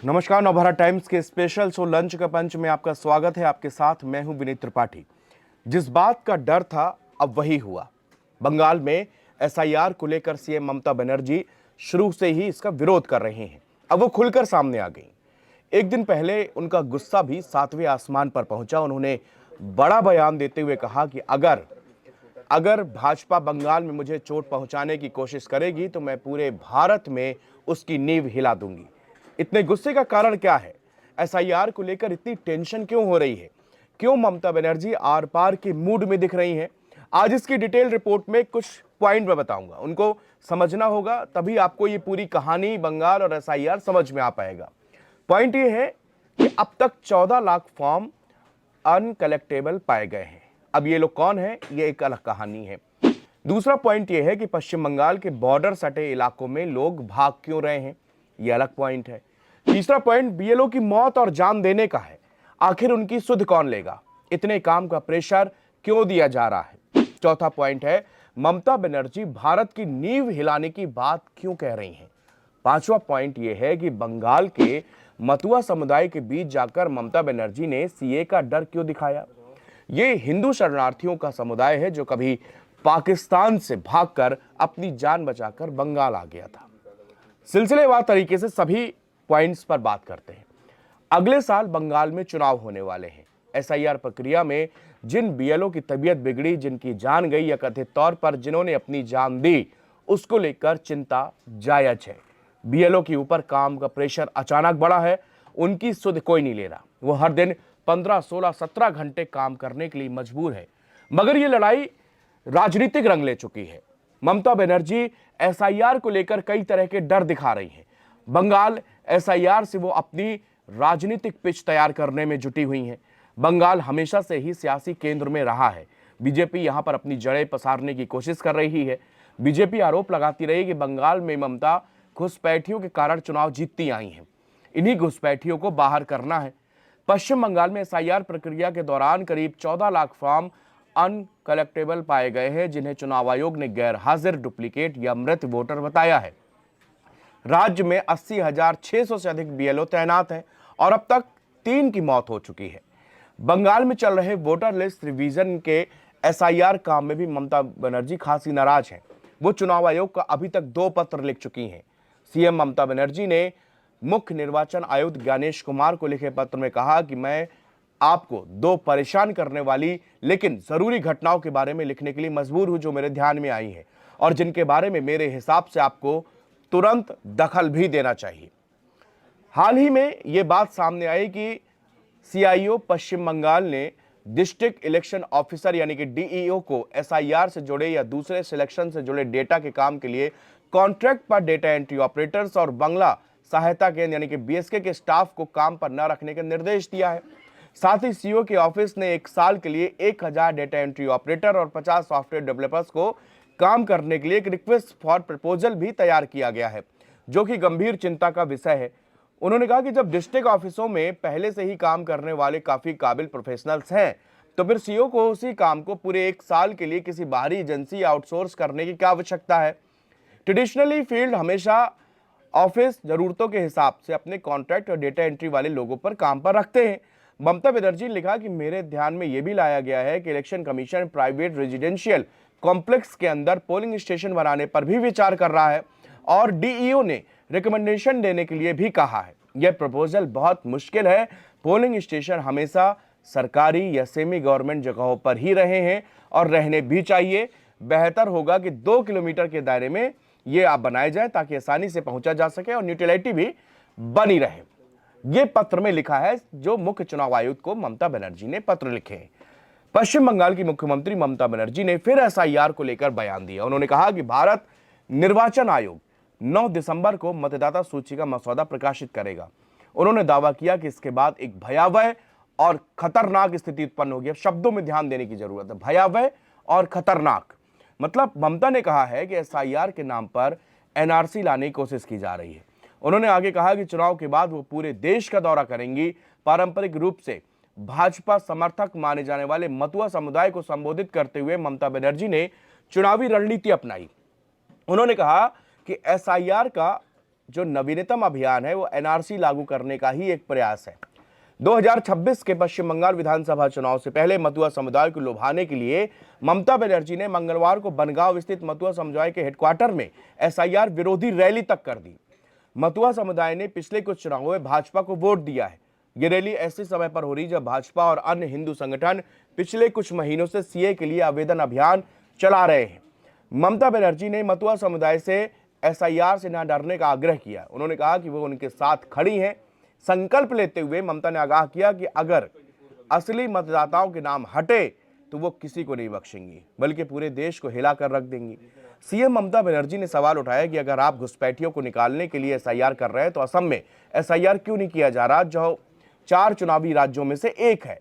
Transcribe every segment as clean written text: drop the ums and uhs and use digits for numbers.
नमस्कार, नवभारत टाइम्स के special show lunch का पंच में आपका स्वागत है। आपके साथ मैं हूं विनीत त्रिपाठी। जिस बात का डर था अब वही हुआ। बंगाल में एसआईआर को लेकर सीएम ममता बनर्जी शुरू से ही इसका विरोध कर रहे हैं। अब वो खुलकर सामने आ गई। एक दिन पहले उनका गुस्सा भी सातवें आसमान पर पहुंचा। उन्होंने बड़ा बयान देते हुए कहा कि अगर अगर भाजपा बंगाल में मुझे चोट पहुंचाने की कोशिश करेगी तो मैं पूरे भारत में उसकी नींव हिला दूंगी। इतने गुस्से का कारण क्या है? एसआईआर को लेकर इतनी टेंशन क्यों हो रही है? क्यों ममता बनर्जी आर पार के मूड में दिख रही हैं? आज इसकी डिटेल रिपोर्ट में कुछ पॉइंट मैं बताऊंगा। उनको समझना होगा, तभी आपको ये पूरी कहानी बंगाल और एसआईआर समझ में आ पाएगा। पॉइंट ये है कि अब तक 14 लाख फॉर्म अनकलेक्टेबल पाए गए हैं। अब ये लोग कौन है, ये एक अलग कहानी है। दूसरा पॉइंट ये है कि पश्चिम बंगाल के बॉर्डर सटे इलाकों में लोग भाग क्यों रहे हैं, ये अलग पॉइंट है। तीसरा पॉइंट बीएलओ की मौत और जान देने का है। आखिर उनकी सुध कौन लेगा? इतने काम का प्रेशर क्यों दिया जा रहा है? चौथा पॉइंट है ममता बनर्जी भारत की नींव हिलाने की बात क्यों कह रही हैं। पांचवा पॉइंट यह है कि बंगाल के मतुआ समुदाय के बीच जाकर ममता बनर्जी ने सीए का डर क्यों दिखाया। ये हिंदू शरणार्थियों का समुदाय है जो कभी पाकिस्तान से भागकर अपनी जान बचाकर बंगाल आ गया था। सिलसिलेवार तरीके से सभी पॉइंट्स पर बात करते हैं। अगले साल बंगाल में चुनाव होने वाले हैं। एसआईआर प्रक्रिया में जिन बीएलओ की तबीयत बिगड़ी, जिनकी जान गई या कथित तौर पर जिन्होंने अपनी जान दी, उसको लेकर चिंता जायज है। बीएलओ के ऊपर काम का प्रेशर अचानक बढ़ा है। उनकी सुध कोई नहीं ले रहा। वो हर दिन 15, 16, 17 घंटे काम करने के लिए मजबूर है। मगर ये लड़ाई राजनीतिक रंग ले चुकी है। ममता बनर्जी एसआईआर को लेकर कई तरह के डर दिखा रही हैं। बंगाल एसआईआर से वो अपनी राजनीतिक पिच तैयार करने में जुटी हुई हैं। बंगाल हमेशा से ही सियासी केंद्र में रहा है। बीजेपी यहां पर अपनी जड़ें पसारने की कोशिश कर रही है। बीजेपी आरोप लगाती रही कि बंगाल में ममता घुसपैठियों के कारण चुनाव जीतती आई हैं। इन्हीं घुसपैठियों को बाहर करना है। पश्चिम बंगाल में एसआईआर प्रक्रिया के दौरान करीब 14 लाख फॉर्म अनकलेक्टेबल पाए गए हैं, जिन्हें चुनाव आयोग ने गैर हाजिर, डुप्लीकेट या मृत वोटर बताया है। राज्य में 80,600 से अधिक बीएलओ तैनात हैं और अब तक 3 की मौत हो चुकी है। बंगाल में चल रहे वोटर लिस्ट रिवीजन के एसआईआर काम में भी ममता बनर्जी खासी नाराज हैं। वो चुनाव आयोग का अभी तक 2 पत्र लिख चुकी हैं। सीएम ममता बनर्जी ने मुख्य निर्वाचन आयुक्त ज्ञानेश कुमार को लिखे पत्र में कहा कि मैं आपको 2 परेशान करने वाली लेकिन जरूरी घटनाओं के बारे में लिखने के लिए मजबूर हूं, जो मेरे ध्यान में आई है और जिनके बारे में मेरे हिसाब से आपको तुरंत दखल भी देना चाहिए। हाल ही में यह बात सामने आई कि सीआईओ पश्चिम बंगाल ने डिस्ट्रिक्ट इलेक्शन ऑफिसर यानी कि डीईओ को एसआईआर से जुड़े या दूसरे सिलेक्शन से जुड़े डेटा के काम के लिए कॉन्ट्रैक्ट पर डेटा एंट्री ऑपरेटर्स और बंगला सहायता केंद्र यानी कि बीएसके के स्टाफ को काम पर न रखने का निर्देश दिया है। साथ ही सीईओ के ऑफिस ने 1 साल के लिए 1000 डेटा एंट्री ऑपरेटर और 50 सॉफ्टवेयर डेवलपर्स को काम करने के लिए एक रिक्वेस्ट फॉर प्रपोजल भी तैयार किया गया है, जो कि गंभीर चिंता का विषय है। उन्होंने कहा कि जब डिस्ट्रिक्ट ऑफिसों में पहले से ही काम करने वाले काफी काबिल प्रोफेशनल्स हैं, तो फिर सीईओ को उसी काम को पूरे 1 साल के लिए किसी बाहरी एजेंसी आउटसोर्स करने की क्या आवश्यकता है। ट्रेडिशनली फील्ड हमेशा ऑफिस जरूरतों के हिसाब से अपने कॉन्ट्रैक्ट और डेटा एंट्री वाले लोगों पर काम पर रखते हैं। ममता बनर्जी ने लिखा कि मेरे ध्यान में यह भी लाया गया है कि election commission private residential complex के अंदर पोलिंग स्टेशन बनाने पर भी विचार कर रहा है और डीईओ ने रिकमेंडेशन देने के लिए भी कहा है। यह प्रपोजल बहुत मुश्किल है। पोलिंग स्टेशन हमेशा सरकारी या सेमी गवर्नमेंट जगहों पर ही रहे हैं और रहने भी चाहिए। बेहतर होगा कि 2 किलोमीटर के दायरे में ये आप बनाए जाए ताकि आसानी से पहुंचा जा सके और न्यूट्रलिटी भी बनी रहे। ये पत्र में लिखा है जो मुख्य चुनाव आयुक्त को ममता बनर्जी ने पत्र लिखे हैं। पश्चिम बंगाल की मुख्यमंत्री ममता बनर्जी ने फिर एसआईआर को लेकर बयान दिया। उन्होंने कहा कि भारत निर्वाचन आयोग 9 दिसंबर को मतदाता सूची का मसौदा प्रकाशित करेगा। उन्होंने दावा किया कि इसके बाद एक भयावह और खतरनाक स्थिति उत्पन्न होगी। अब शब्दों में ध्यान देने की जरूरत है। भयावह और खतरनाक मतलब ममता ने कहा है कि एसआईआर के नाम पर एनआरसी लाने की कोशिश की जा रही है। उन्होंने आगे कहा कि चुनाव के बाद वो पूरे देश का दौरा करेंगी। पारंपरिक रूप से भाजपा समर्थक माने जाने वाले मतुआ समुदाय को संबोधित करते हुए ममता बनर्जी ने चुनावी रणनीति अपनाई। उन्होंने कहा कि एसआईआर का जो नवीनतम अभियान है वो एनआरसी लागू करने का ही एक प्रयास है। 2026 के पश्चिम बंगाल विधानसभा चुनाव से पहले मतुआ समुदाय को लुभाने के लिए ममता बनर्जी ने मंगलवार को बनगांव स्थित मतुआ समुदाय के हेडक्वार्टर में एसआईआर विरोधी रैली तक कर दी। मतुआ समुदाय ने पिछले कुछ चुनावों में भाजपा को वोट दिया है। ये रैली ऐसे समय पर हो रही जब भाजपा और अन्य हिंदू संगठन पिछले कुछ महीनों से सीए के लिए आवेदन अभियान चला रहे हैं। ममता बनर्जी ने मतुआ समुदाय से एसआईआर से न डरने का आग्रह किया। उन्होंने कहा कि वो उनके साथ खड़ी हैं। संकल्प लेते हुए ममता ने आगाह किया कि अगर असली मतदाताओं के नाम हटे तो वो किसी को नहीं बख्शेंगी, बल्कि पूरे देश को हिला कर रख देंगी। सीएम ममता बनर्जी ने सवाल उठाया कि अगर आप घुसपैठियों को निकालने के लिए एसआईआर कर रहे हैं तो असम में एसआईआर क्यों नहीं किया जा रहा, जो 4 चुनावी राज्यों में से एक है।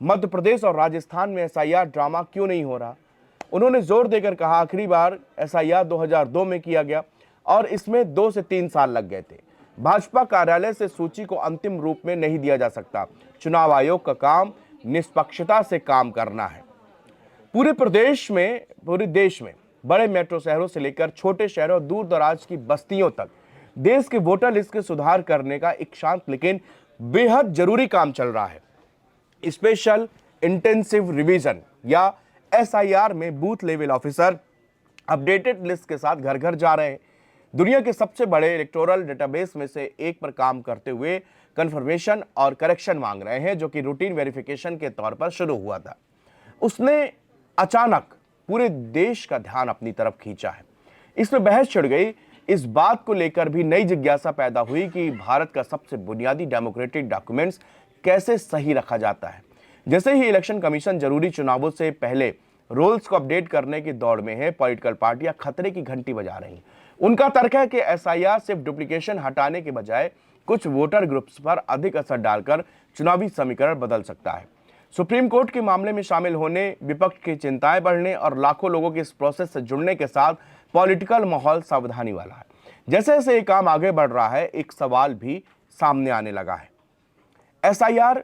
मध्य प्रदेश और राजस्थान में एसआईआर ड्रामा क्यों नहीं हो रहा। उन्होंने जोर देकर कहा आखिरी बार एसआईआर 2002 में किया गया और इसमें 2 से 3 साल लग गए थे। भाजपा कार्यालय से सूची को अंतिम रूप में नहीं दिया जा सकता। चुनाव आयोग का काम निष्पक्षता से काम करना है। पूरे देश में बड़े मेट्रो शहरों से लेकर छोटे शहरों और दूर दराज की बस्तियों तक देश के वोटर लिस्ट के सुधार करने का एक शांत लेकिन बेहद जरूरी काम चल रहा है। स्पेशल इंटेंसिव रिवीजन या एसआईआर में booth level officer updated list के साथ घर घर जा रहे हैं। दुनिया के सबसे बड़े इलेक्टोरल डेटाबेस में से एक पर काम करते हुए कंफर्मेशन और करेक्शन मांग रहे हैं, जो कि रूटीन वेरिफिकेशन के तौर पर शुरू हुआ था। उसने अचानक पूरे देश का ध्यान अपनी तरफ खींचा है। इसमें बहस छिड़ गई। इस बात को लेकर भी नई जिज्ञासा पैदा हुई कि भारत का सबसे बुनियादी डेमोक्रेटिक डॉक्यूमेंट्स कैसे सही रखा जाता है। जैसे ही इलेक्शन कमीशन जरूरी चुनावों से पहले रोल्स को अपडेट करने की दौड़ में है, पॉलिटिकल पार्टियां खतरे की घंटी बजा रही हैं। उनका तर्क है कि एसआईआर सिर्फ डुप्लीकेशन हटाने के बजाय कुछ वोटर ग्रुप्स पर अधिक असर डालकर चुनावी समीकरण बदल सकता है। सुप्रीम कोर्ट के मामले में शामिल होने, विपक्ष की चिंताएं बढ़ने और लाखों लोगों के इस प्रोसेस से जुड़ने के साथ पॉलिटिकल माहौल सावधानी वाला है। जैसे जैसे ये काम आगे बढ़ रहा है, एक सवाल भी सामने आने लगा है। एसआईआर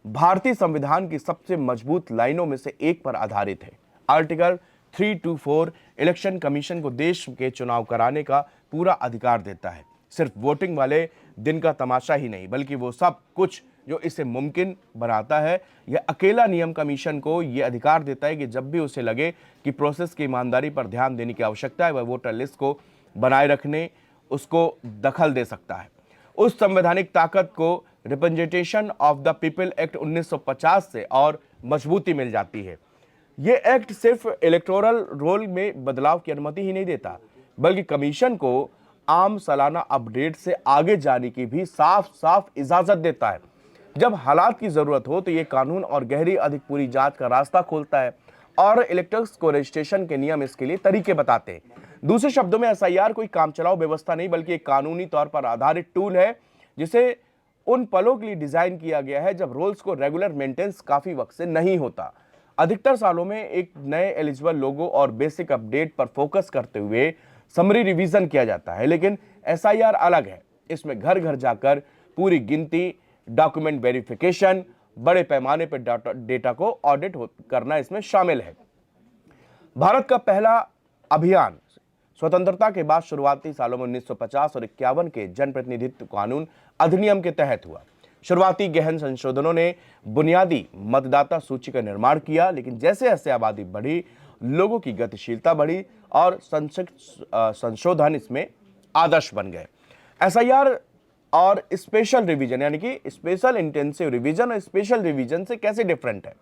भारतीय संविधान की सबसे मजबूत लाइनों में से एक पर आधारित है। आर्टिकल 324 इलेक्शन कमीशन को देश के चुनाव कराने का पूरा अधिकार देता है। सिर्फ वोटिंग वाले दिन का तमाशा ही नहीं, बल्कि वो सब कुछ जो इसे मुमकिन बनाता है। यह अकेला नियम कमीशन को यह अधिकार देता है कि जब भी उसे लगे कि प्रोसेस की ईमानदारी पर ध्यान देने की आवश्यकता है, वह वोटर लिस्ट को बनाए रखने उसको दखल दे सकता है। उस संवैधानिक ताकत को representation of the people act 1950 से और मजबूती मिल जाती है। यह एक्ट सिर्फ इलेक्टोरल रोल में बदलाव की अनुमति ही नहीं देता, बल्कि कमीशन को आम सालाना अपडेट से आगे जाने की भी साफ साफ इजाजत देता है। जब हालात की जरूरत हो तो यह कानून और गहरी अधिक पूरी जांच का रास्ता खोलता है और इलेक्टर्स को रजिस्ट्रेशन के नियम इसके लिए तरीके बताते हैं। दूसरे शब्दों में एसआईआर कोई कामचलाऊ व्यवस्था नहीं, बल्कि एक कानूनी तौर पर आधारित टूल है जिसे उन पलों के लिए डिजाइन किया गया है जब रोल्स को रेगुलर मेंटेनेंस काफी वक्त से नहीं होता। अधिकतर सालों में एक नए एलिजिबल लोगों और बेसिक अपडेट पर फोकस करते हुए समरी रिवीजन किया जाता है, लेकिन एसआईआर अलग है। इसमें घर घर जाकर पूरी गिनती, डॉक्यूमेंट वेरिफिकेशन, बड़े पैमाने पर डेटा को ऑडिट करना इसमें शामिल है। भारत का पहला अभियान स्वतंत्रता के बाद शुरुआती सालों में 1950 और 51 के जनप्रतिनिधित्व कानून अधिनियम के तहत हुआ। शुरुआती गहन संशोधनों ने बुनियादी मतदाता सूची का निर्माण किया, लेकिन जैसे जैसे आबादी बढ़ी, लोगों की गतिशीलता बढ़ी और संशोधन इसमें आदर्श बन गए। एसआईआर और स्पेशल रिवीजन यानी कि स्पेशल इंटेंसिव रिवीजन और स्पेशल रिवीजन से कैसे डिफरेंट है।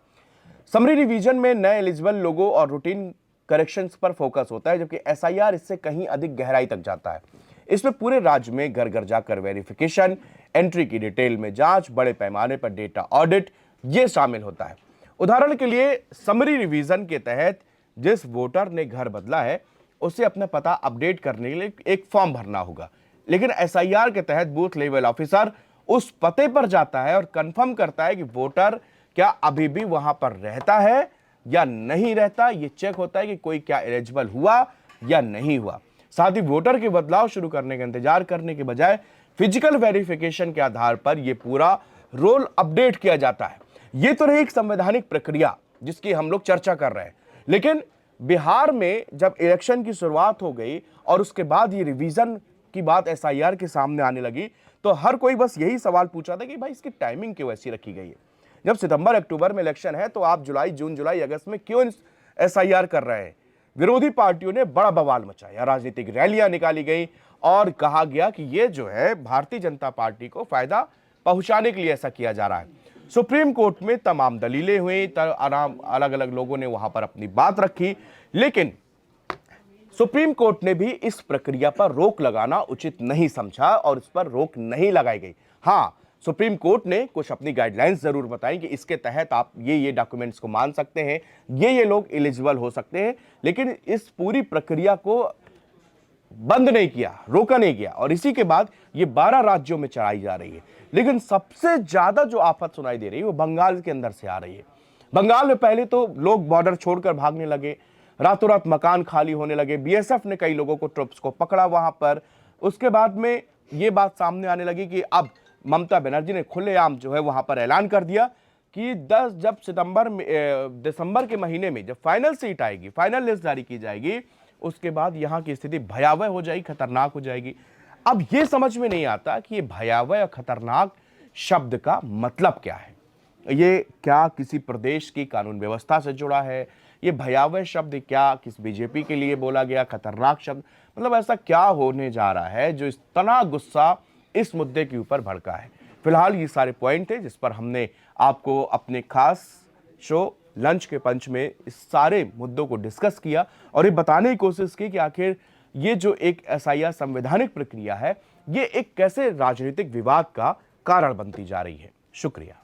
समरी रिवीजन में नए एलिजिबल लोगों और रूटीन करेक्शंस पर फोकस होता है, जबकि एसआईआर इससे कहीं अधिक गहराई तक जाता है। इसमें पूरे राज्य में घर घर जाकर वेरिफिकेशन, एंट्री की डिटेल में जांच, बड़े पैमाने पर डेटा ऑडिट ये शामिल होता है। उदाहरण के लिए समरी रिवीजन के तहत जिस वोटर ने घर बदला है उसे अपना पता अपडेट करने के लिए एक फॉर्म भरना होगा, लेकिन एसआईआर के तहत बूथ लेवल ऑफिसर उस पते पर जाता है और कंफर्म करता है कि वोटर क्या अभी भी वहां पर रहता है या नहीं रहता। यह चेक होता है कि कोई क्या एलिजिबल हुआ या नहीं हुआ। साथ ही वोटर के बदलाव शुरू करने का इंतजार करने के बजाय फिजिकल वेरिफिकेशन के आधार पर यह पूरा रोल अपडेट किया जाता है। यह तो रही एक संवैधानिक प्रक्रिया जिसकी हम लोग चर्चा कर रहे हैं, लेकिन बिहार में जब इलेक्शन की शुरुआत हो गई और उसके बाद ये रिवीजन की बात एसआईआर के सामने आने लगी तो हर कोई बस यही सवाल पूछा था कि भाई इसकी टाइमिंग क्यों ऐसी रखी गई है। जब सितंबर अक्टूबर में इलेक्शन है तो आप जुलाई, जून, जुलाई, अगस्त में क्यों एसआईआर कर रहे हैं। विरोधी पार्टियों ने बड़ा बवाल मचाया, राजनीतिक रैलियां निकाली गई और कहा गया कि ये जो है भारतीय जनता पार्टी को फायदा पहुंचाने के लिए ऐसा किया जा रहा है। सुप्रीम कोर्ट में तमाम दलीलें हुई, अलग अलग लोगों ने वहां पर अपनी बात रखी, लेकिन सुप्रीम कोर्ट ने भी इस प्रक्रिया पर रोक लगाना उचित नहीं समझा और इस पर रोक नहीं लगाई गई। हां, सुप्रीम कोर्ट ने कुछ अपनी गाइडलाइंस जरूर बताई कि इसके तहत आप ये डॉक्यूमेंट्स को मान सकते हैं, ये लोग एलिजिबल हो सकते हैं, लेकिन इस पूरी प्रक्रिया को बंद नहीं किया, रोका नहीं गया और इसी के बाद ये 12 राज्यों में चलाई जा रही है। लेकिन सबसे ज्यादा जो आफत सुनाई दे रही है वो बंगाल के अंदर से आ रही है। बंगाल में पहले तो लोग बॉर्डर छोड़कर भागने लगे, रातों रात मकान खाली होने लगे, बीएसएफ ने कई लोगों को, ट्रुप्स को पकड़ा वहां पर। उसके बाद में ये बात सामने आने लगी कि अब ममता बनर्जी ने खुलेआम जो है वहां पर ऐलान कर दिया कि जब दिसंबर के महीने में जब फाइनल सीट आएगी, फाइनल लिस्ट जारी की जाएगी, उसके बाद यहां की स्थिति भयावह हो जाएगी, खतरनाक हो जाएगी। अब यह समझ में नहीं आता कि ये भयावह और खतरनाक शब्द का मतलब क्या है। ये क्या किसी प्रदेश की कानून व्यवस्था से जुड़ा है? ये भयावह शब्द क्या किस बीजेपी के लिए बोला गया? खतरनाक शब्द मतलब ऐसा क्या होने जा रहा है जो इतना गुस्सा इस मुद्दे के ऊपर भड़का है? फिलहाल ये सारे पॉइंट थे जिस पर हमने आपको अपने खास शो लंच के पंच में इस सारे मुद्दों को डिस्कस किया और ये बताने की कोशिश की कि आखिर ये जो एक एसआईआर संवैधानिक प्रक्रिया है, ये एक कैसे राजनीतिक विवाद का कारण बनती जा रही है। शुक्रिया।